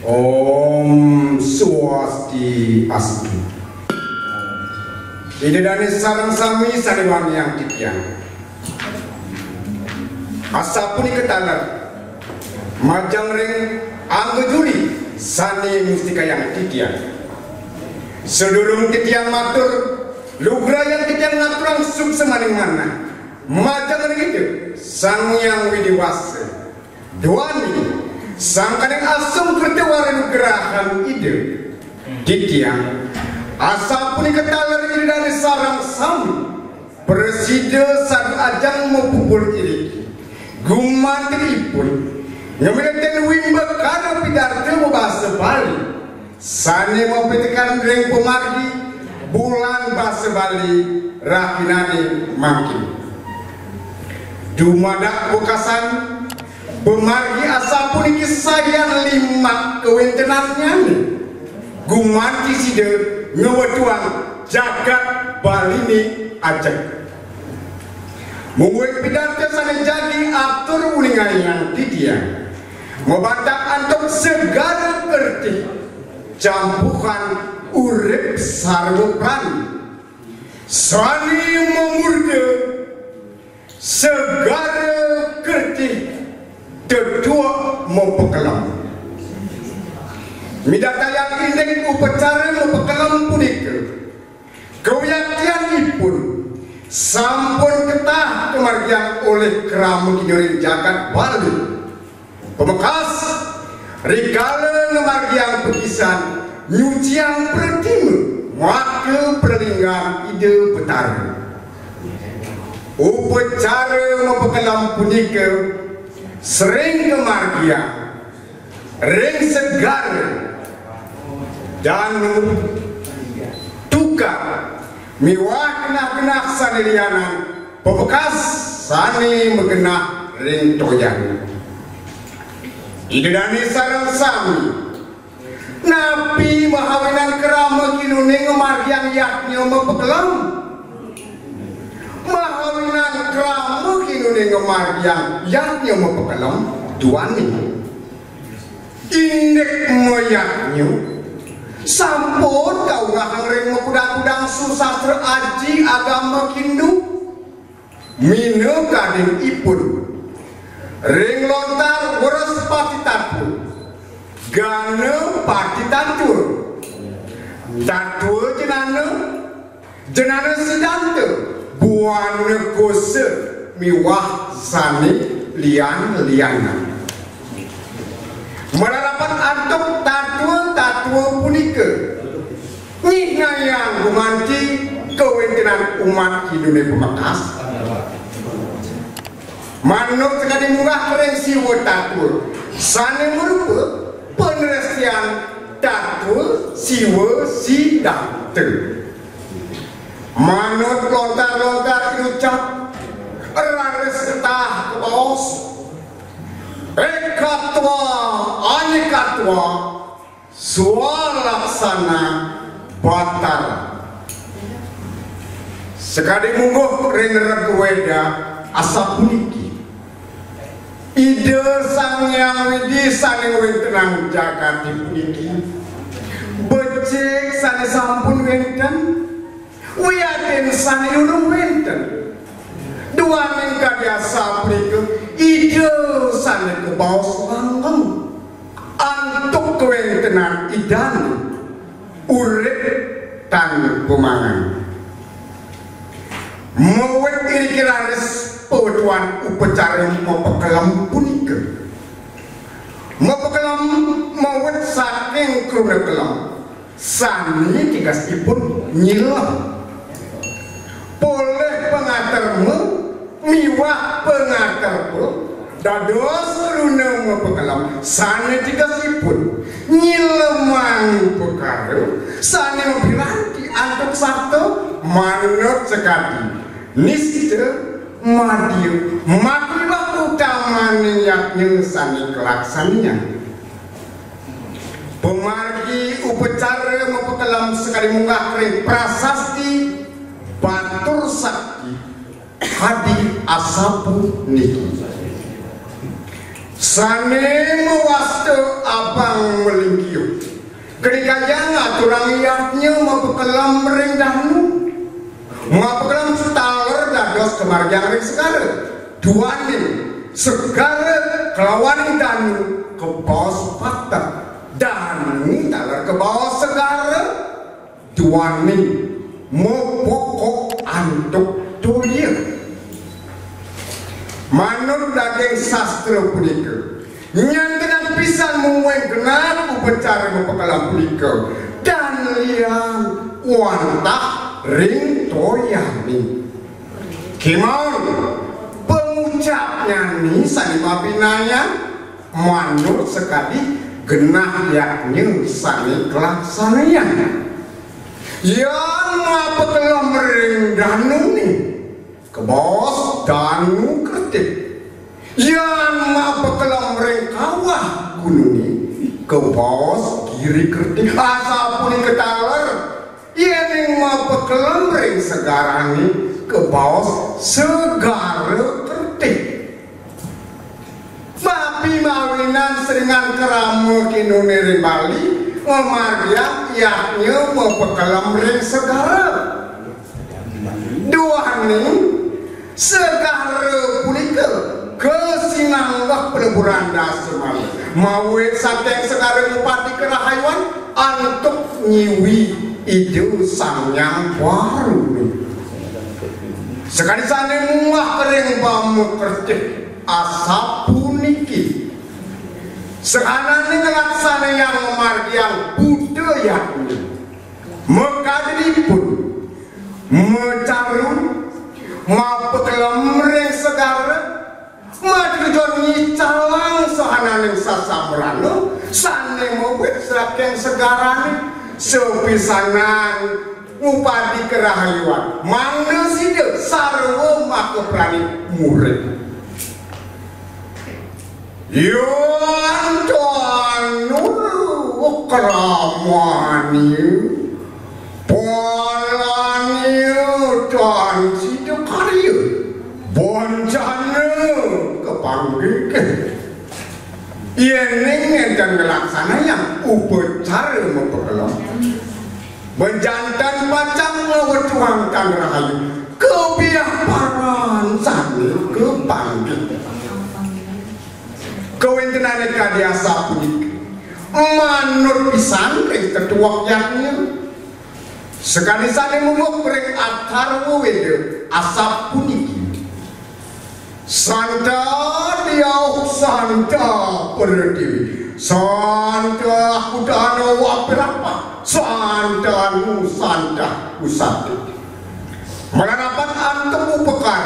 Om Swastiastu. Idedane sareng sami sadewangi yang titian. Asapuni ketalar majang ring anggo juli sani mustika yang titian. Sedurung titian matur lugra yang titian ngaturang sub semaning mana. Majang ring itu sang yang widiwasa duani sang kadang asam kerjawaran gerahan ide titian. Asapuni ketalar ini dari sarang sami presiden sang ajang mempupul ini gumantiripun ngemiliten wimba karena pidarto membahasa Bali sani mempetikan ring pemargi bulan bahasa Bali rakinani makin dumadak bekasan pemargi asapuni kisah yang lima kewentenannya gumanti side ngewetuang jagat Bali ini ajak mungkin pidato sana jadi atur ulingan yang tidia membatak antuk segala kerti campuran urip sarwepani sani memurde segala kerti kedua mempekelam midata yang indek upacara mempekelam punika kewiyakian ipun sampun ketah kemargian oleh keramu kinyorin jagat Bali pemekas rikala kemargian pekisan nyucian pertimu wakil perlinggan ide betara upacara mempekelam punika sering kemargian ring segar dan tukar miwah kenah-kenah sanilianan pebekas sani mengenah ring toyan idedani sarang sami napi mahawinan kerama kinune ngemargian yaknya mempekelam mahawinan kerama kinune ngemargian yaknya mempekelam tuani indek moyaknya sampun kau ngahang ring mekudang-kudang susastra aji agama Hindu mine kading ipun ring lontar boros pati tatu gane pati tatur tatur jenana sidante buane kose miwah sani lian-lianan merarapat antuk tatua punika nyihna yang gumanti kewentenan umat Hindu pemekas manuk sekali munggah kering siwa tatua sane merupa penerestian tatua siwa sidante manuk lontar-lontar irucap rares ketah kebaos ekatwa anikatwa swalaksana batal sekali mungguh ring regweda asapuniki ide sang yang widi saning wentenang jagat dipuniki becik sane sampun wenten wiyatin sane urung wenten dua mingka biasa punika ide sane kebaos langgeng antuk kewentenan idan urip tan pemangan mawet iri-kiraris pewetuan upacara mempekelam punika mempekelam mawet saking kruna kelam sani tigasipun nyilah boleh pengacara pengatermu miwah pengatermu dados luna mapakalam sane tigasipun nyilemang perkara sane mempiranti antuk satu manut sekali nista madiu makilah utama niatnya sane kelaksannya pemargi upacara mapakalam sekali munggah kering prasasti batur sakti hadir asapu niki sane mewastu abang melingkiu ketika jangan turang liatnya mapakalam ring dahnu mapakalam setaler dados kemarjang ring segara duanin segara kelawan danu ke bawah patah danu taler ke bawah segara duanin mopokok antuk tulia manut daging sastra punika yang dengan pisan mumuing genap upacara mapakalam punika dan liang wantah ring toyani kimon pengucapnya ni sani mabinaya manut sekali genah yaknya sani kelaksananya yang mapakalam ring danu ni kebos danu kertik yang mapakalam ring kawah gunung ni kebos kiri kertik asapun ketaler yang mapakalam ring segara ni kebos segara kertik babi mawinan seringan keramu kinuni ring Bali memarya yaknya mapakalam ring segara dua ni segara punika kesinanggah peleburan dasar mawet sateng segara bupati kerahayuan antuk nyiwi itu sangyang baru sekali sana muah kering bamu kertik asapu niki sekarang ini ngelaksana yang memargiang budaya mekadipun mecaru mapakalam ring segara majujon nyicalang sahananing sasamrano sane mawit saking segarane sepisanan upadi kerahayuan mangga sida sarwa makeprani murid yo antonul kramani polaniu dan sida karya boncana kepanggil ini dan melaksana yang upacara mempakalam menjantan macam mewetuangkan rahayu kebiaparan sani kepanggil kewentenan kadiasa punik manur pisan ketua yaknya sekali sani mengopering akar wede asap puniki santa diau santa perdiwi santa kudana wapirapa santa nusanta usati melanapan antum upekar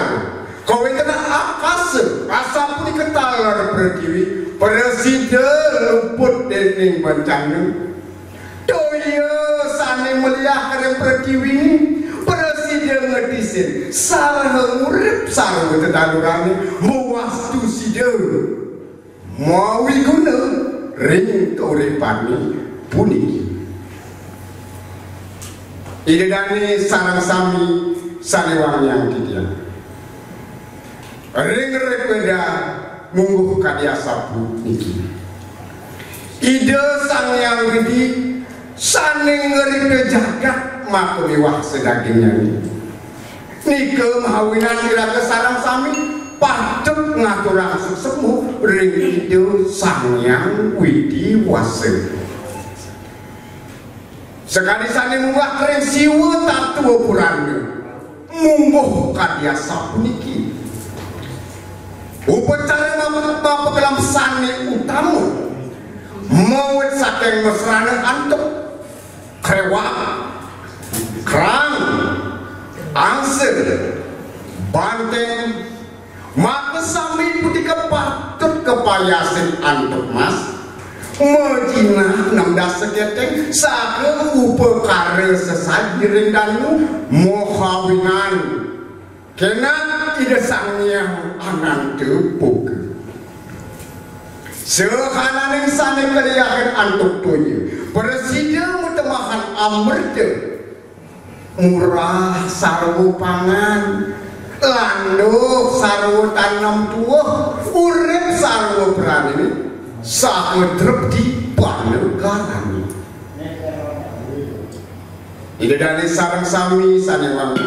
kau intena akase asap puniki ketalar perdiwi presiden luput dening bencana doya sani meliah kareng perdiwi ini presiden ngedisin sarang urip sarang tetadurane muwastu sida mawi guna ring uripani puniki ide dani sarang sami saliwang yang didian ring repeda mungguh kadiasa puniki ide sang yang gede saning ngeri jagat makuliwah sedagingnya nike mahawinan ira kesarang sami patut ngaturang semu ring ide sangyang widi wase sekali sani munggah kering siwa tatu purane mungguh kadiasa puniki upacara mapakalam sani utama mawet saking mesrane antuk krewak kerang angser banteng maka sami putika patut kepayasin antuk mas Majina nam dasa keteng saka upekara sesajiring danu mohawinan kena ida sangnya anan tepuk sehananing sane kaliakan antuk tuju presiden mutemahan amrte murah sarwu pangan landuk sarwu tanam tuah urip sarwu berani saat terdi panegaran ini dari sarang sami sanewang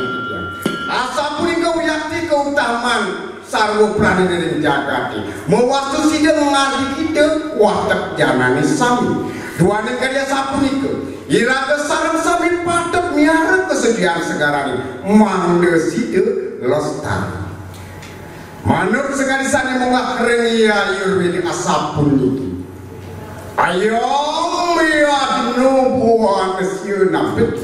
asa pun kau yakti keutamaan sarwo prani dari jagati mewastu sida mengarti kita watak janani sami dua negara sapu niku iraga sarang sami patok miara kesediaan segarani mangde sida lestari manut sekali sana munggah kering iya yurwini asapun niki ayom miad nubuhan kesiu napit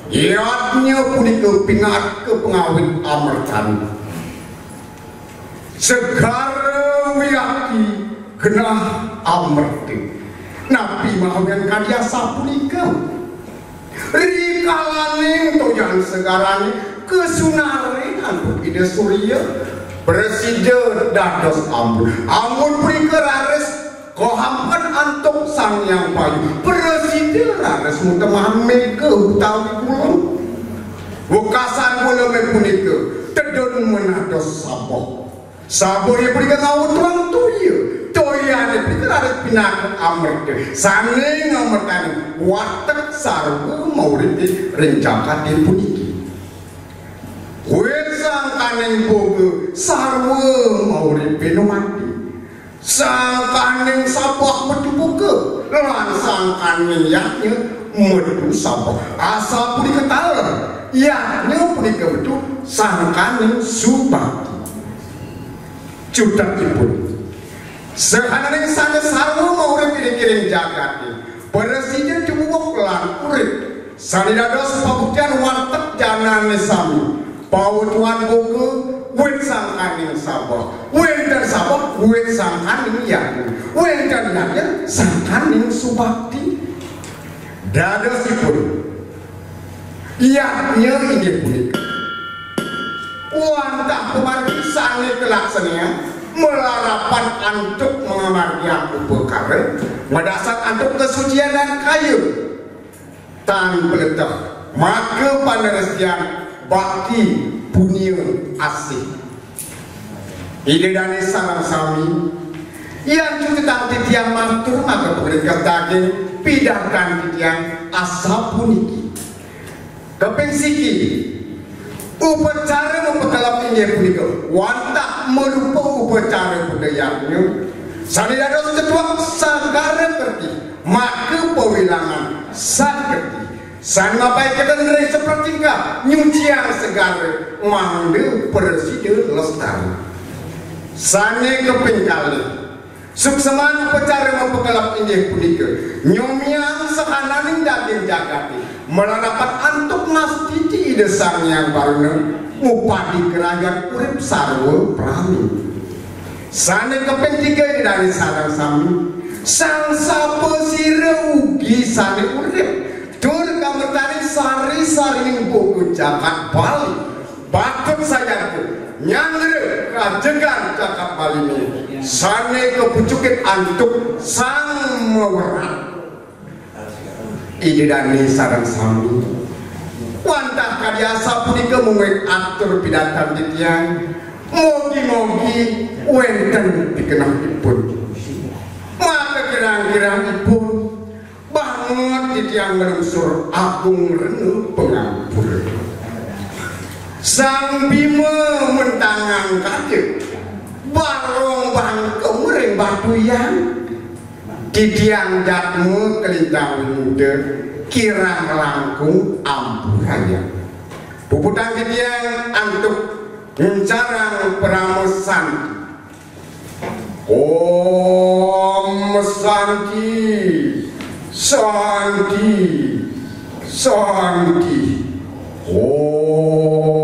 iadnya puni kepingat ke pengawit amertan segar wiyaki kena amerti nabi mahawian karya sapunikam rikalaning tojan segarani kesunari antuk ide surya Presiden dados ampun beri keraris kohamkan antuk sang yang payu presiden raris mutemah meke utawi kulon bukasan kula mepunika tedon menados saboh ya beri ngawut orang tuya toyane beri keraris pinakut amerte sange ngamertani watak sarwa mauriti rencakan di puniki sang kaning boga sarwa maurip mati sang kaning sabah metu boga lan sang kaning yaknya metu sabah asa pun diketahui yaknya pun dikebetu sang kaning subakti cudakipun sehananing sana sarwa maurip kiring jagati presiden cukup lan urip sanidados pabuktian warteg janane sami Pautuan buku, wet sang kaning sabah, wet sabah, wet sang kaning yakni, wet yakni sang kaning subakti. Dadosipun, yaknya ini punika. Wantah kemarin sange kelaksanya melarapan antuk mengamar yang upekare, mendasar antuk kesucian dan kayu. Tan peletak, maka panaresian bakti punya asih ide dani sarang sami yang tentang titiang mantur maka pemerintah daging pidahkan titiang asap puniki keping siki upacara mempekalap ini punika wantak melupa upacara budayanya sanidados ketua sagara kerti maka pewilangan sakerti sang ngapai kita ngeri seperti kah nyucian segala manggil presiden lestari sane kepingkali sukseman pencari mempekalap ini punika nyomiang sehananing daging jagati melarapat antuk nastiti ide sang yang baru upadi kerajaan urip sarwa prami sane keping tiga dari sarang sami sang sapa sira ugi sane urip dur kamertani sari-sari buku Jakat Bali batut sayaku nyangre kajegan Jakat Bali ini sane kepucukin antuk sang mewerat ide dani sarang sami wantah kadiasa punika mungkin atur pidatan titiang mogi-mogi wenten dikenakipun maka kirang-kirang ipun banget di tiang melusur agung renu pengampur sang bima mentangang kaki barong bangkong ring batu yang di tiang jatmu kelintang muda kirang langkung ampurannya puputan di tiang antuk mencarang pramusan Om Santi Santi Santi Om